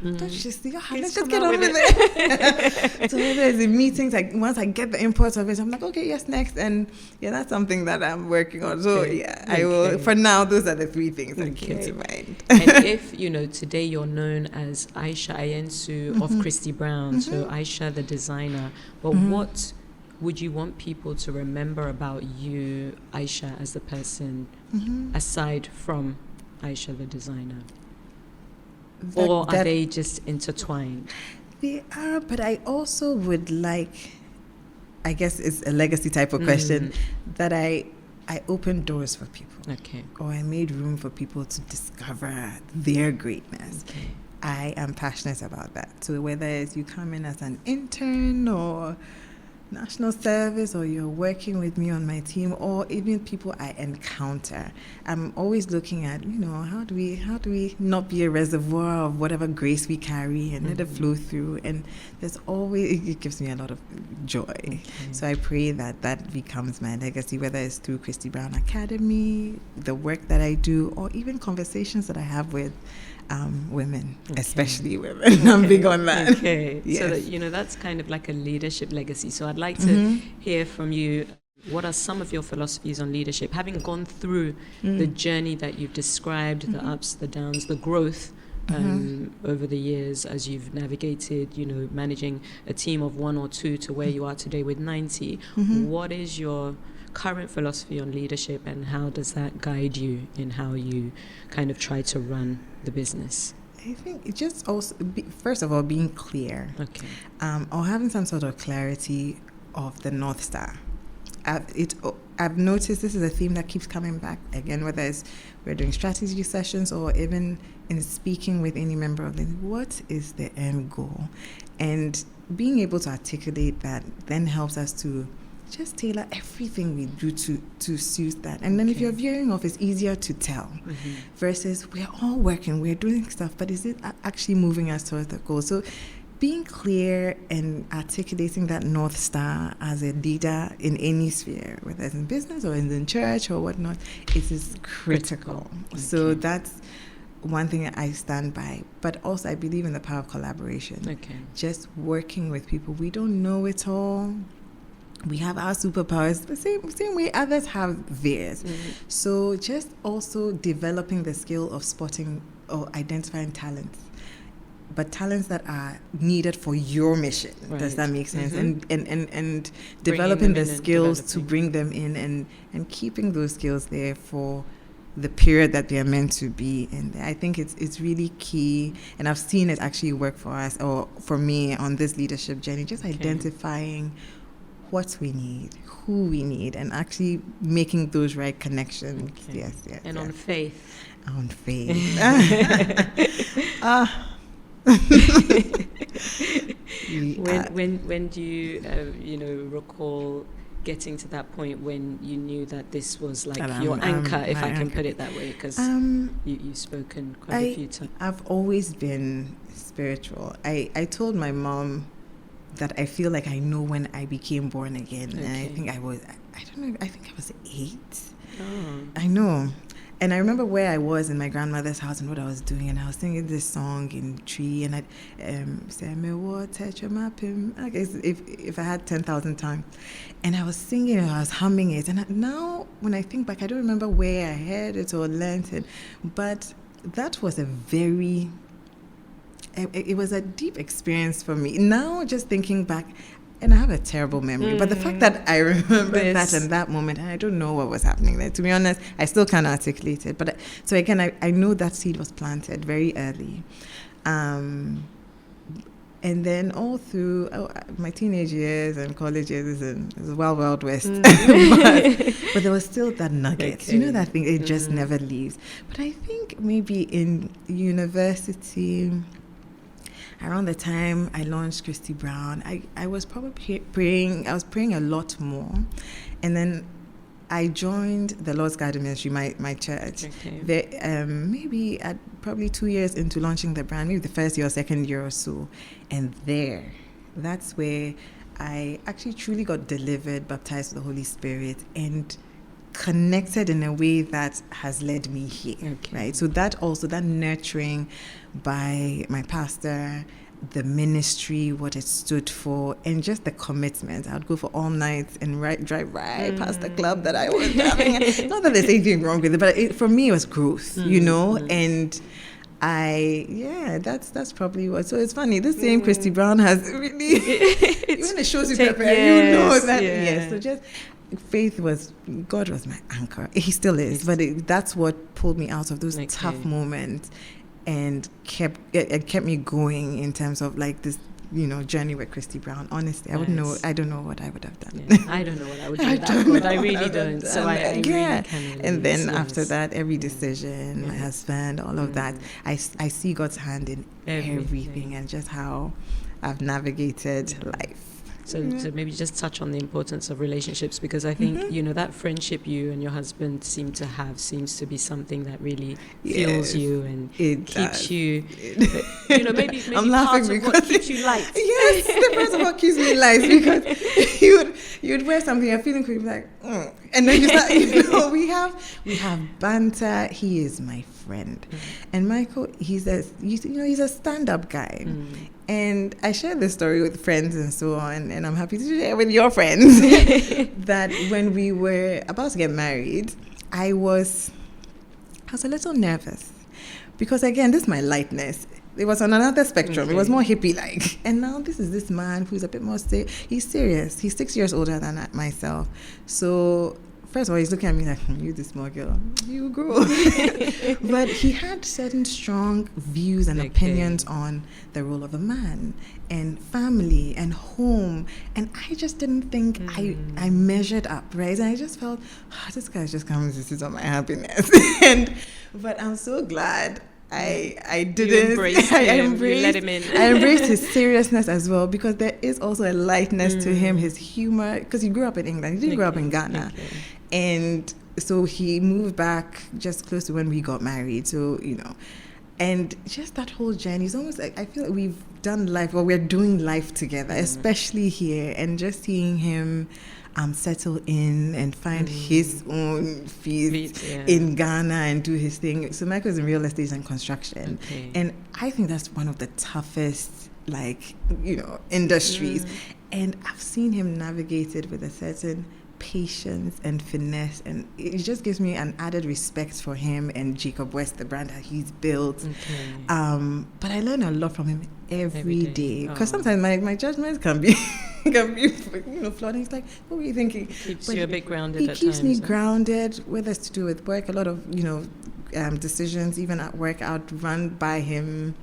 don't you just see, let's just get on with it. So there's in meetings, like once I get the import of it, I'm like, okay, yes, next. And that's something that I'm working on. So I will, for now, those are the three things that came to mind. And if today you're known as Aisha Ayensu of Christie Brown, so Aisha the designer, but what would you want people to remember about you, Aisha, as the person, aside from Aisha the designer? Or are they just intertwined? They are, but I also would like, I guess it's a legacy type of question, that I opened doors for people. Okay. Or I made room for people to discover their greatness. Okay. I am passionate about that. So whether it's you come in as an intern or national service, or you're working with me on my team, or even people I encounter, I'm always looking at, how do we not be a reservoir of whatever grace we carry and let it flow through. And there's always, it gives me a lot of joy. Okay. So I pray that becomes my legacy, whether it's through Christie Brown Academy, the work that I do, or even conversations that I have with women, especially women. I'm big on that. Okay. Yes. So that, that's kind of like a leadership legacy. So I'd like to hear from you, what are some of your philosophies on leadership? Having gone through the journey that you've described, the ups, the downs, the growth over the years as you've navigated, managing a team of 1 or 2 to where you are today with 90, what is your current philosophy on leadership, and how does that guide you in how you kind of try to run the business? I think it just also, first of all, being clear, or having some sort of clarity of the North Star. I've noticed this is a theme that keeps coming back again, whether it's we're doing strategy sessions or even in speaking with any member of the what is the end goal, and being able to articulate that then helps us to just tailor everything we do to suit that. And then if you're veering off, it's easier to tell versus we're all working, we're doing stuff, but is it actually moving us towards the goal? So being clear and articulating that North Star as a leader in any sphere, whether it's in business or in church or whatnot, it is critical. Okay. So that's one thing I stand by. But also I believe in the power of collaboration. Okay. Just working with people. We don't know it all. We have our superpowers the same way others have theirs. So just also developing the skill of spotting or identifying talents, but talents that are needed for your mission. Right. Does that make sense? And developing the skills to bring them in and keeping those skills there for the period that they are meant to be in there. I think it's really key, and I've seen it actually work for us, or for me on this leadership journey, just identifying what we need, who we need, and actually making those right connections. Okay. Yes. And on faith. On faith. When do you, recall getting to that point when you knew that this was like And your anchor, if I can anchor. put it that way? Because you've spoken quite a few times. I've always been spiritual. I told my mom that I feel like I know when I became born again. Okay. And I think I was 8. Oh. I know. And I remember where I was in my grandmother's house and what I was doing, and I was singing this song in tree, and I'd say, "Me water, okay, if I had 10,000 tongues," and I was singing and I was humming it. And now, when I think back, I don't remember where I heard it or learned it, but that was it was a deep experience for me. Now, just thinking back, and I have a terrible memory, but the fact that I remember that in that moment, and I don't know what was happening there, to be honest, I still can't articulate it. But so again, I know that seed was planted very early. And then all through my teenage years and college years, it was wild west. but there was still that nugget. Okay. You know that thing, it just never leaves. But I think maybe in university, around the time I launched Christie Brown, I was probably praying. I was praying a lot more, and then I joined the Lord's Garden Ministry, my church. Okay. Maybe at probably 2 years into launching the brand, maybe the first year or second year or so, and that's where I actually truly got delivered, baptized with the Holy Spirit, and connected in a way that has led me here. Okay. Right. So that nurturing by my pastor, the ministry, what it stood for, and just the commitment. I would go for all nights and drive right past the club that I was having. Not that there's anything wrong with it, but for me it was growth, you know, and that's probably what. So it's funny, this same Christie Brown has really, even it shows you prepare, you know that. Yes, so just God was my anchor. He still is, but that's what pulled me out of those tough moments and kept me going in terms of like this, you know, journey with Christie Brown. Honestly, I don't know what I would have done. Yeah, I don't know what I would do. I really don't. So I really can. And then after that, every decision, my husband, all of that, I see God's hand in everything and just how I've navigated life. So maybe just touch on the importance of relationships, because I think, you know, that friendship you and your husband seem to have seems to be something that really fuels you and keeps you, you know, maybe I'm part of what keeps you light. Yes, the part of what keeps me light, because you'd wear something, you're feeling cool, you're like, and then you start, you know, we have banter. He is my friend. And Michael, he's a stand-up guy. And I share this story with friends and so on, and I'm happy to share with your friends that when we were about to get married, I was a little nervous because, again, this is my lightness. It was on another spectrum. Okay. It was more hippie-like. And now this man who's a bit more he's serious. He's 6 years older than myself. So first of all, he's looking at me like, you this small girl, you grow. But he had certain strong views and opinions on the role of a man and family and home. And I just didn't think I measured up, right? And I just felt, this guy's just coming to sit on my happiness. But I'm so glad I didn't. I embraced you let him in. I embraced his seriousness as well, because there is also a lightness to him, his humor, because he grew up in England. He didn't grow up in Ghana. And so he moved back just close to when we got married. So, you know, and just that whole journey is almost like I feel like we've done life, or we're doing life together, especially here, and just seeing him settle in and find his own feet in Ghana and do his thing. So Michael's in real estate and construction. And I think that's one of the toughest, like, you know, industries. And I've seen him navigate it with a certain patience and finesse, and it just gives me an added respect for him and Jacob West, the brand that he's built. But I learn a lot from him every day, because sometimes my judgments can be flawed. He's like, what were you thinking? Keeps you a bit grounded. He keeps me grounded, whether it's to do with work. A lot of decisions, even at work, I'd run by him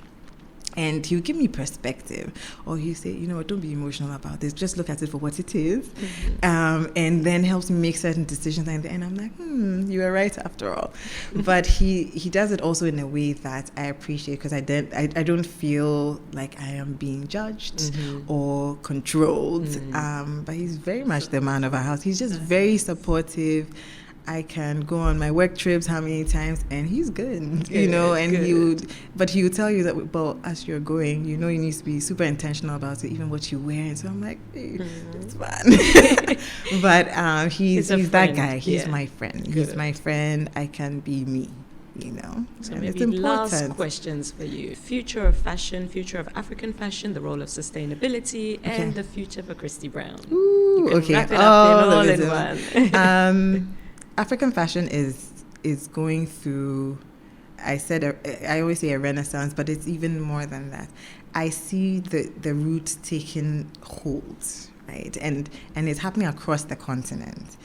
And he'll give me perspective, or he'll say, don't be emotional about this. Just look at it for what it is. And then helps me make certain decisions. And I'm like, you were right after all. But he does it also in a way that I appreciate, because I don't feel like I am being judged or controlled. But he's very much the man of our house. He's just very supportive. I can go on my work trips how many times, and he's good, and he would tell you that, well, as you're going, you need to be super intentional about it, even what you wear. And so I'm like, hey, it's fun. But he's that guy. He's my friend. Good. He's my friend. I can be me. So and maybe last questions for you. Future of fashion, future of African fashion, the role of sustainability, and the future for Christie Brown. Ooh, you can wrap it up all in one. African fashion is going through, I always say a renaissance, but it's even more than that. I see the roots taking hold, right? And it's happening across the continent.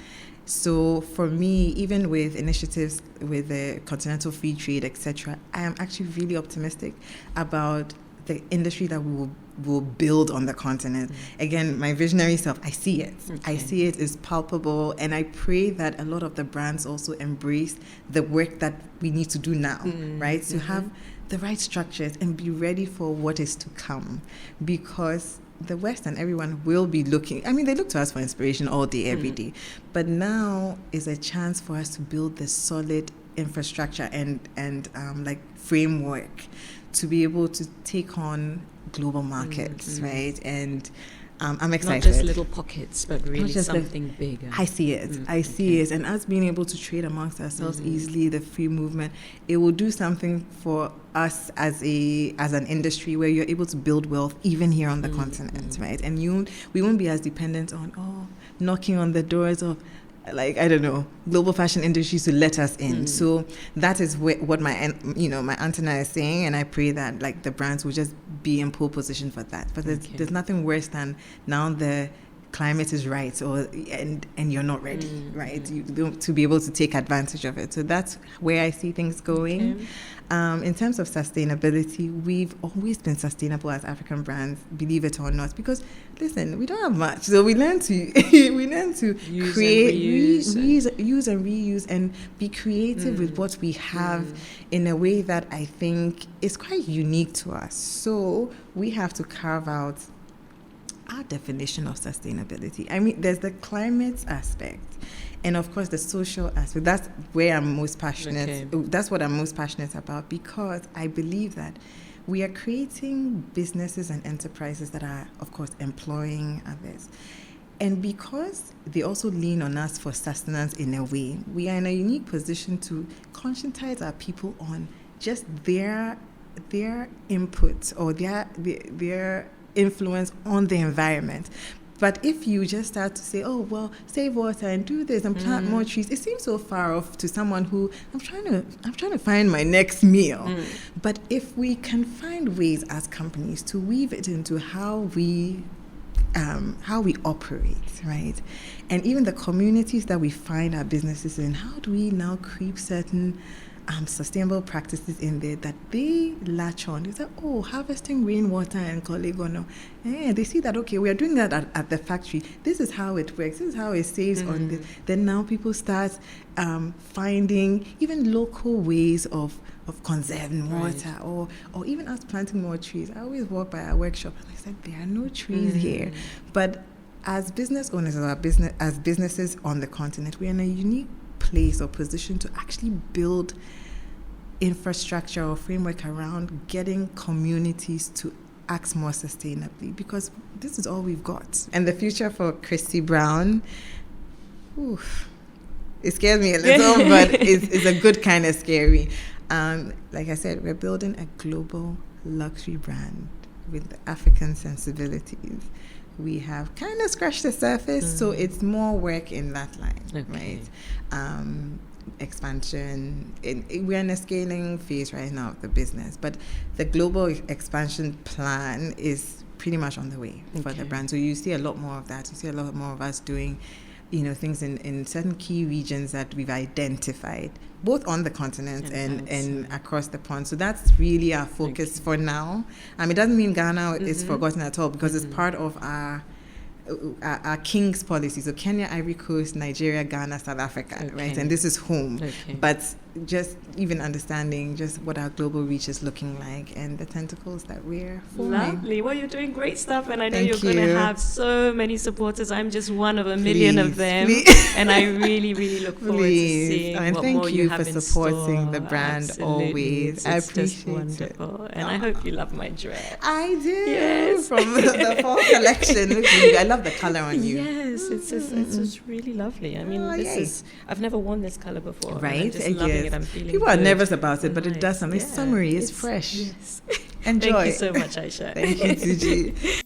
So for me, even with initiatives with the Continental Free Trade, etc., I am actually really optimistic about the industry that we will build on the continent. Again, my visionary self, I see it. I see it is palpable, and I pray that a lot of the brands also embrace the work that we need to do now, right? To have the right structures and be ready for what is to come, because the West and everyone will be looking. I mean, they look to us for inspiration all day, every day. But now is a chance for us to build this solid infrastructure and framework to be able to take on global markets, right? And I'm excited. Not just little pockets, but really something bigger. I see it. I see it. And us being able to trade amongst ourselves easily, the free movement, it will do something for us as an industry where you're able to build wealth even here on the continent, right? And we won't be as dependent on knocking on the doors of, I don't know, global fashion industries to let us in. So that is what my antenna is saying, and I pray that the brands will just be in pole position for that. But there's nothing worse than now the climate is right, and you're not ready, right? To be able to take advantage of it. So that's where I see things going. In terms of sustainability, we've always been sustainable as African brands, believe it or not, because listen, we don't have much, so we learn to use create, use and reuse, and be creative with what we have in a way that I think is quite unique to us. So we have to carve out our definition of sustainability. I mean, there's the climate aspect, and of course the social aspect. That's where I'm most passionate. That's what I'm most passionate about, because I believe that we are creating businesses and enterprises that are, of course, employing others. And because they also lean on us for sustenance in a way, we are in a unique position to conscientize our people on just their input or their influence on the environment. But if you just start to say, save water and do this and plant more trees, it seems so far off to someone who I'm trying to find my next meal. But if we can find ways as companies to weave it into how we operate, right? And even the communities that we find our businesses in, how do we now creep certain sustainable practices in there that they latch on? It's harvesting rainwater and Kolegono. They see that, we are doing that at the factory. This is how it works. This is how it saves on this. Then now people start finding even local ways of conserving water, or even us planting more trees. I always walk by our workshop and I said, there are no trees here. But as business owners, as businesses on the continent, we're in a unique place or position to actually build infrastructure or framework around getting communities to act more sustainably, because this is all we've got. And the future for Christie Brown, it scares me a little, but it's a good kind of scary. Like I said, we're building a global luxury brand with African sensibilities. We have kind of scratched the surface, so it's more work in that line, right? Expansion. We're in a scaling phase right now of the business, but the global expansion plan is pretty much on the way for the brand. So you see a lot more of that. You see a lot more of us doing things in certain key regions that we've identified, both on the continent and across the pond. So that's really our focus for now. It doesn't mean Ghana is forgotten at all, because it's part of our King's policy. So Kenya, Ivory Coast, Nigeria, Ghana, South Africa, right? And this is home. But just even understanding just what our global reach is looking like and the tentacles that we're forming. Lovely. Well, you're doing great stuff, and I know you're going to have so many supporters. I'm just one of a million of them, and I really, really look forward to seeing what more you have in store. Thank you for supporting the brand. Absolutely. Always. I appreciate just wonderful. it. And I hope you love my dress. I do. Yes. From the fall collection. I love the color on you. Yes, it's just really lovely. I mean, I've never worn this color before. Right? I'm just loving it. I'm feeling People good. are nervous about it, but it does something. It's summery. It's fresh. Yes. Enjoy. Thank you so much, Aisha. Thank you, Tucci.